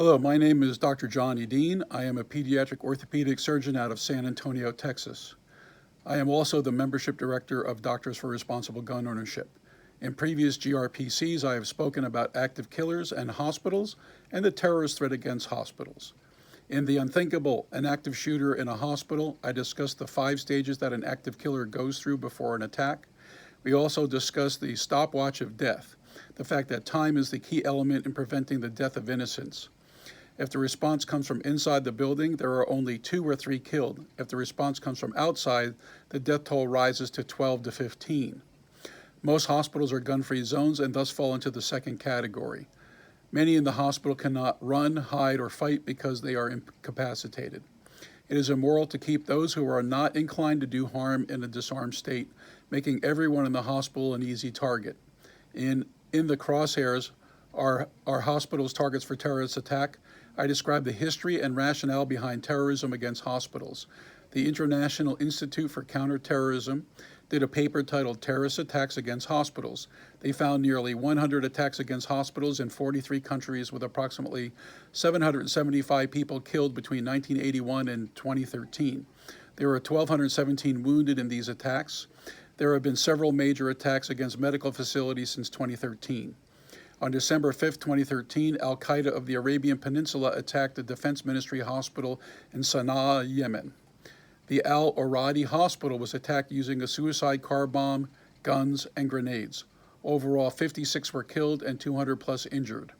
Hello, my name is Dr. John Edeen. I am a pediatric orthopedic surgeon out of San Antonio, Texas. I am also the membership director of Doctors for Responsible Gun Ownership. In previous GRPCs, I have spoken about active killers and hospitals and the terrorist threat against hospitals. In The Unthinkable, an active shooter in a hospital, I discussed the 5 stages that an active killer goes through before an attack. We also discussed the stopwatch of death, the fact that time is the key element in preventing the death of innocents. If the response comes from inside the building, there are only 2 or 3 killed. If the response comes from outside, the death toll rises to 12 to 15. Most hospitals are gun-free zones and thus fall into the second category. Many in the hospital cannot run, hide, or fight because they are incapacitated. It is immoral to keep those who are not inclined to do harm in a disarmed state, making everyone in the hospital an easy target. In the crosshairs, are hospitals targets for terrorist attack? I described the history and rationale behind terrorism against hospitals. The International Institute for Counterterrorism did a paper titled Terrorist Attacks Against Hospitals. They found nearly 100 attacks against hospitals in 43 countries with approximately 775 people killed between 1981 and 2013. There were 1,217 wounded in these attacks. There have been several major attacks against medical facilities since 2013. On December 5, 2013, al-Qaeda of the Arabian Peninsula attacked the Defense Ministry Hospital in Sana'a, Yemen. The Al-Oradi Hospital was attacked using a suicide car bomb, guns, and grenades. Overall, 56 were killed and 200 plus injured.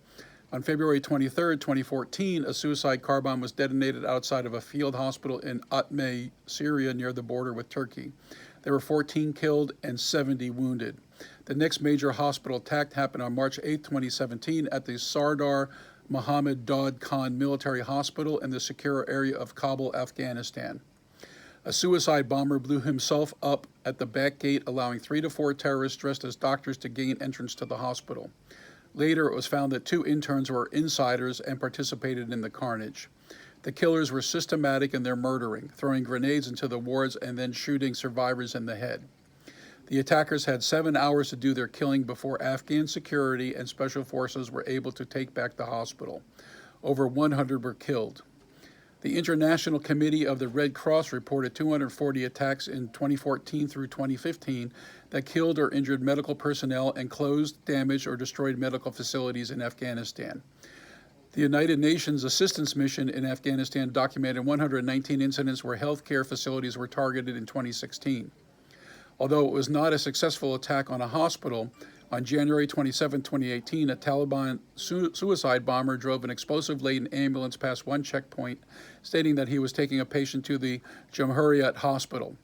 On February 23, 2014, a suicide car bomb was detonated outside of a field hospital in Atme, Syria, near the border with Turkey. There were 14 killed and 70 wounded. The next major hospital attack happened on March 8, 2017 at the Sardar Mohammed Daud Khan Military Hospital in the secure area of Kabul, Afghanistan. A suicide bomber blew himself up at the back gate, allowing 3 to 4 terrorists dressed as doctors to gain entrance to the hospital. Later, it was found that 2 interns were insiders and participated in the carnage. The killers were systematic in their murdering, throwing grenades into the wards and then shooting survivors in the head. The attackers had 7 hours to do their killing before Afghan security and special forces were able to take back the hospital. Over 100 were killed. The International Committee of the Red Cross reported 240 attacks in 2014 through 2015 that killed or injured medical personnel and closed, damaged, or destroyed medical facilities in Afghanistan. The United Nations Assistance Mission in Afghanistan documented 119 incidents where healthcare facilities were targeted in 2016. Although it was not a successful attack on a hospital, on January 27, 2018, a Taliban suicide bomber drove an explosive-laden ambulance past one checkpoint, stating that he was taking a patient to the Jamhuriyat Hospital.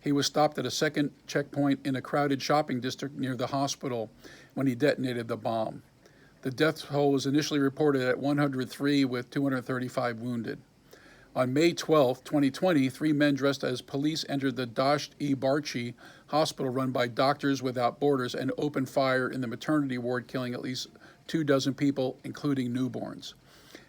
He was stopped at a second checkpoint in a crowded shopping district near the hospital when he detonated the bomb. The death toll was initially reported at 103, with 235 wounded. On May 12, 2020, 3 men dressed as police entered the Dasht-e-Barchi hospital run by Doctors Without Borders and opened fire in the maternity ward, killing at least 24 people, including newborns.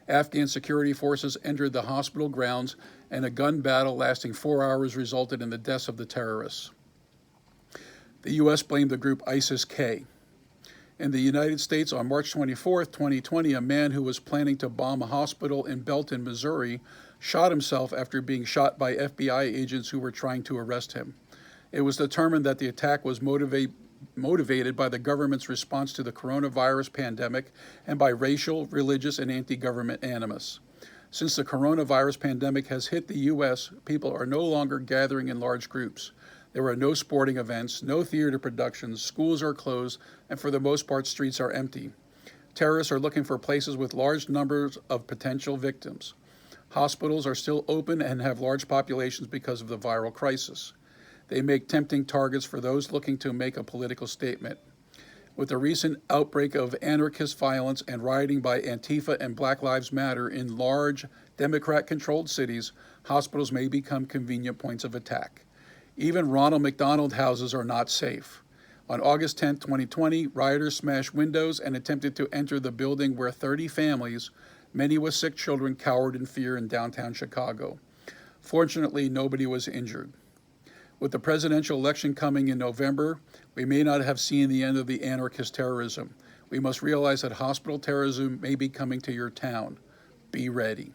Afghan security forces entered the hospital grounds, and a gun battle lasting 4 hours resulted in the deaths of the terrorists. The U.S. blamed the group ISIS-K. In the United States, on March 24, 2020, a man who was planning to bomb a hospital in Belton, Missouri, shot himself after being shot by FBI agents who were trying to arrest him. It was determined that the attack was motivated by the government's response to the coronavirus pandemic and by racial, religious, and anti-government animus. Since the coronavirus pandemic has hit the U.S., people are no longer gathering in large groups. There are no sporting events, no theater productions, schools are closed, and for the most part, streets are empty. Terrorists are looking for places with large numbers of potential victims. Hospitals are still open and have large populations because of the viral crisis. They make tempting targets for those looking to make a political statement. With the recent outbreak of anarchist violence and rioting by Antifa and Black Lives Matter in large Democrat-controlled cities, hospitals may become convenient points of attack. Even Ronald McDonald houses are not safe. On August 10, 2020, rioters smashed windows and attempted to enter the building where 30 families, many with sick children, cowered in fear in downtown Chicago. Fortunately, nobody was injured. With the presidential election coming in November, we may not have seen the end of the anarchist terrorism. We must realize that hospital terrorism may be coming to your town. be ready.